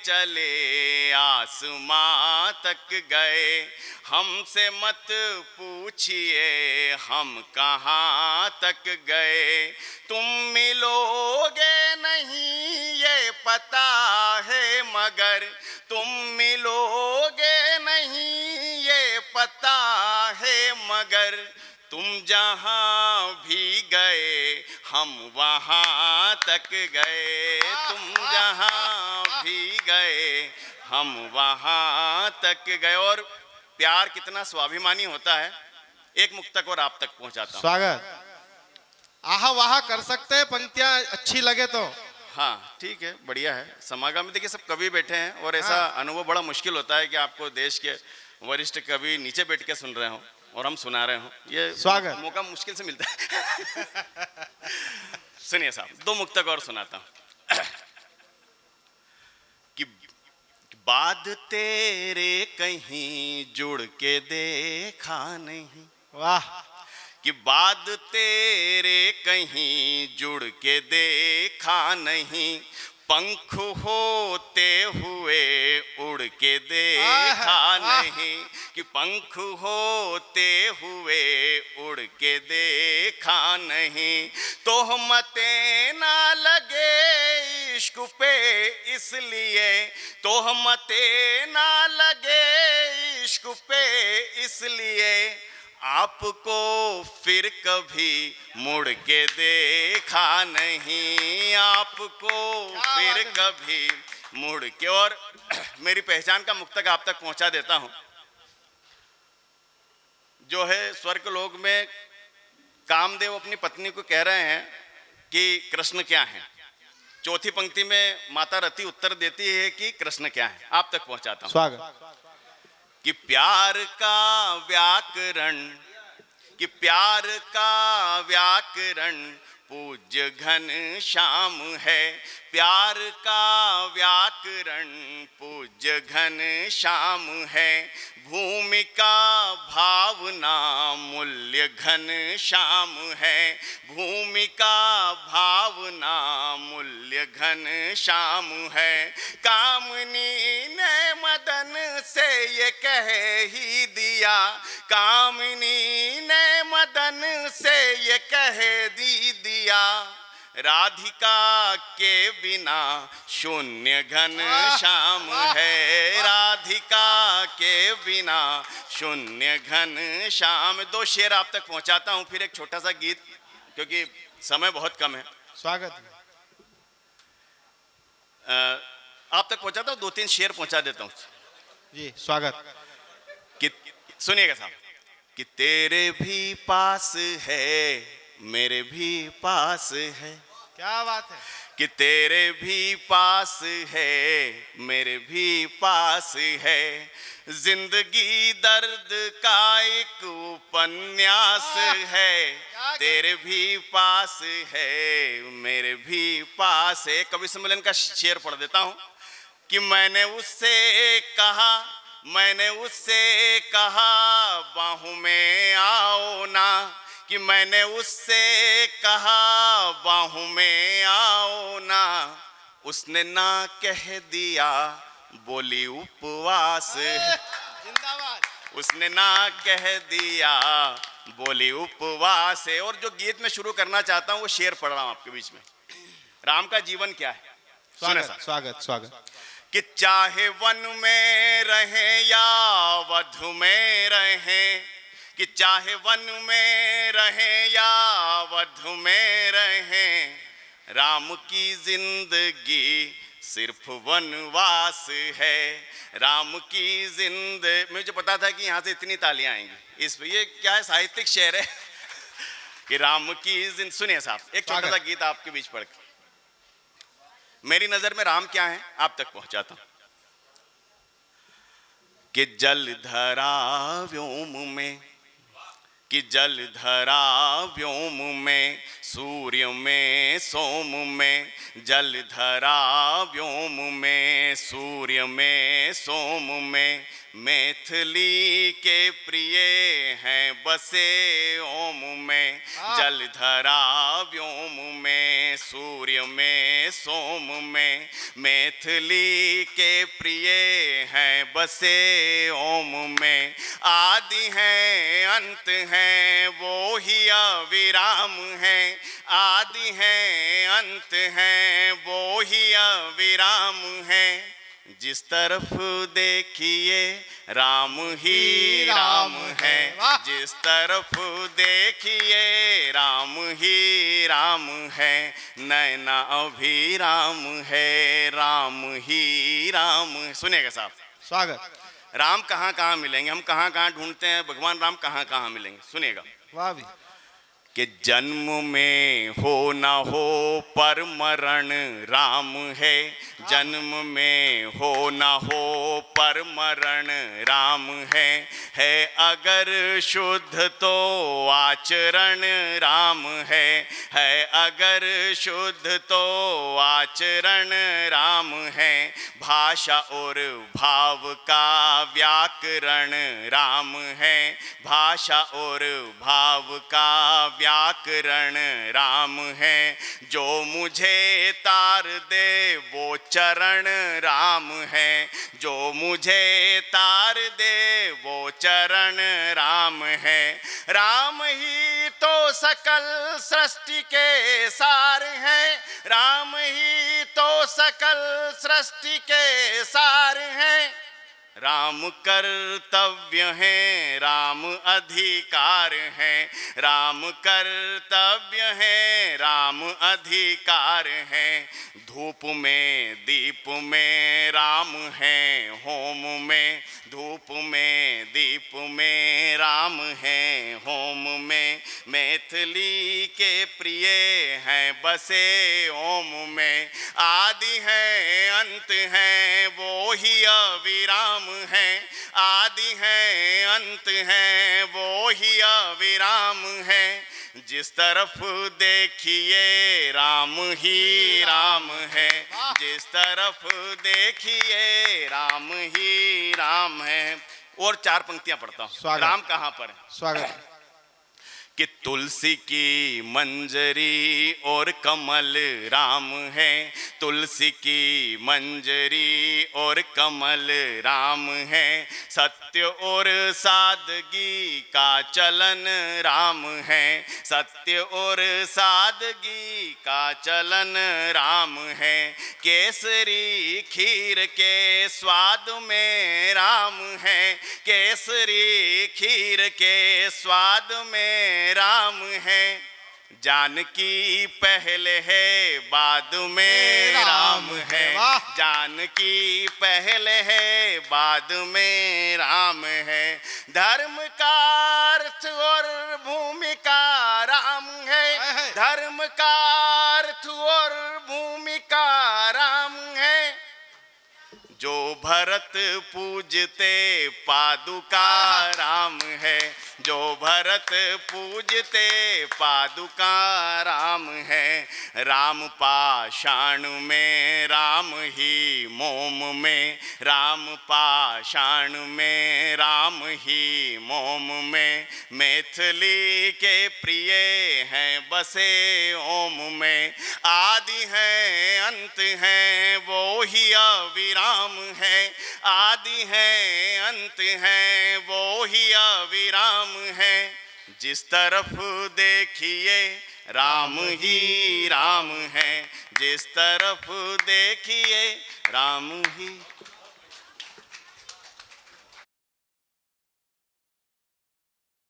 चले आसमां तक गए, हमसे मत पूछिए हम कहाँ तक गए। तुम मिलोगे नहीं ये पता है मगर, तुम मिलोगे नहीं ये पता है मगर, तुम जहाँ भी गए हम वहाँ तक गए। तुम जहाँ भी गए हम वहाँ तक गए। और प्यार कितना स्वाभिमानी होता है। एक मुक्तक और आप तक पहुँचाता हूँ। स्वागत। आहा वाह कर सकते हैं, पंक्तियां अच्छी लगे तो। हाँ ठीक है, बढ़िया है। समागम में देखिए सब कवि बैठे हैं और ऐसा अनुभव बड़ा मुश्किल होता है कि आपको देश के वरिष्ठ कवि नीचे बैठ के सुन रहे हो और हम सुना रहे हो, ये स्वागत। मौका मुश्किल से मिलता है। सुनिए साहब, दो मुक्तक और सुनाता हूँ। कि बाद तेरे कहीं जुड़ के देखा नहीं, वाह। कि बाद तेरे कहीं जुड़ के देखा नहीं, पंख होते हुए उड़ के देखा नहीं, कि पंख होते हुए उड़ के देखा नहीं। तोहमतें ना लगे इश्क पे इसलिए, तोहमतें ना लगे इश्क पे इसलिए, आपको फिर कभी मुड़ के देखा नहीं, आपको फिर कभी मुड़ के। और मेरी पहचान का मुक्तक आप तक पहुंचा देता हूं। जो है स्वर्ग लोक में कामदेव अपनी पत्नी को कह रहे हैं कि कृष्ण क्या है। चौथी पंक्ति में माता रति उत्तर देती है कि कृष्ण क्या है। आप तक पहुंचाता हूं। स्वागत। कि प्यार का व्याकरण, कि प्यार का व्याकरण पूज्य घन श्याम है, प्यार का व्याकरण पूज्य घन श्याम है। भूमिका भावना मूल्य घन श्याम है, भूमिका भावना मूल्य घन श्याम है। कामनी ने मदन से ये कह ही दिया, कामनी ने मदन से ये कह दी दिया, राधिका के बिना शून्य घन श्याम है, राधिका के बिना शून्य घन श्याम। दो शेर आप तक पहुंचाता हूं, फिर एक छोटा सा गीत, क्योंकि समय बहुत कम है। स्वागत। आप तक पहुंचाता हूं, दो तीन शेर पहुंचा देता हूं जी। स्वागत। कि सुनिएगा साहब, कि तेरे भी पास है मेरे भी पास है, क्या बात है। कि तेरे भी पास है मेरे भी पास है, जिंदगी दर्द का एक उपन्यास है, तेरे भी पास है मेरे भी पास है। कवि सम्मेलन का शेर पढ़ देता हूं। कि मैंने उससे कहा, मैंने उससे कहा बाहों में आओ ना, कि मैंने उससे कहा बाहों में आओ ना, उसने ना कह दिया बोली उपवास है, जिंदाबाद। उसने ना कह दिया बोली उपवास है। और जो गीत में शुरू करना चाहता हूं वो शेर पढ़ रहा हूं आपके बीच में। राम का जीवन क्या है, सुने स्वागत। स्वागत। स्वागत। कि चाहे वन में रहें या वधु में रहें, कि चाहे वन में रहें या वधु में रहें, राम की जिंदगी सिर्फ वनवास है, राम की जिंदगी। मुझे पता था कि यहाँ से इतनी तालियां आएंगी। इस ये क्या है, साहित्यिक शेर है। कि राम की जिंदगी। सुनिए साहब, एक छोटा सा गीत आपके बीच पढ़ के। मेरी नजर में राम क्या है आप तक पहुंचाता हूं। कि जलधरा व्योम में, कि जलधरा व्योम में, सूर्य में सोम में, जलधरा व्योम में सूर्य में सोम में, मैथिली के प्रिय हैं बसे ओम में, जलधरा व्योम में, सूर्य में सोम में। मैथिली के प्रिय हैं बसे ओम में, आदि हैं अंत हैं वो ही अविराम हैं, आदि हैं अंत हैं वो ही अविराम हैं। जिस तरफ देखिए राम ही राम है, जिस तरफ देखिए राम ही राम है, नैना अभिराम है, राम ही राम। सुनिएगा साहब, स्वागत। राम कहाँ कहाँ मिलेंगे, हम कहाँ कहाँ ढूंढते हैं, भगवान राम कहाँ कहाँ मिलेंगे, सुनिएगा। वाह भी। कि जन्म में हो न हो पर मरण राम है, जन्म में हो न हो पर मरण राम है अगर शुद्ध तो आचरण राम है अगर शुद्ध तो आचरण राम है। भाषा और भाव का व्याकरण राम है, भाषा और भाव का व्याकरण राम है। जो मुझे तार दे वो चरण राम है, जो मुझे तार दे वो चरण राम है। राम ही तो सकल सृष्टि के सार हैं, राम ही तो सकल सृष्टि के सार हैं। राम कर्तव्य है, राम अधिकार है, राम कर्तव्य है, राम अधिकार है। धूप में दीप में राम है, होम में धूप में दीप में राम है, होम में। मैथिली के प्रिय हैं बसे ओम में, आदि है अंत है वो ही अविराम है, आदि है अंत है वो ही अविराम है। जिस तरफ देखिए राम ही राम है, जिस तरफ देखिए राम ही राम है। और चार पंक्तियां पढ़ता हूं। राम कहां पर है? स्वागत। कि तुलसी की मंजरी और कमल राम है, तुलसी की मंजरी और कमल राम है। सत्य और सादगी का चलन राम है, सत्य और सादगी का चलन राम है। केसरी खीर के स्वाद में राम है, केसरी खीर के स्वाद में राम है। जानकी पहले है बाद में राम है, जानकी पहले है बाद में राम है। धर्म का अर्थ और भूमि का राम है, धर्म का अर्थ और भूमि का राम है। जो भरत पूजते पादुका राम है, जो भरत पूजते पादुका राम है। राम पाषाण में राम ही मोम में, राम पाषाण में राम ही मोम में। मैथिली के प्रिय हैं बसे ओम में, आदि है अंत है वो ही अविराम है, आदि है अंत है वो ही अविराम है। जिस तरफ देखिए राम ही राम है, जिस तरफ देखिए राम ही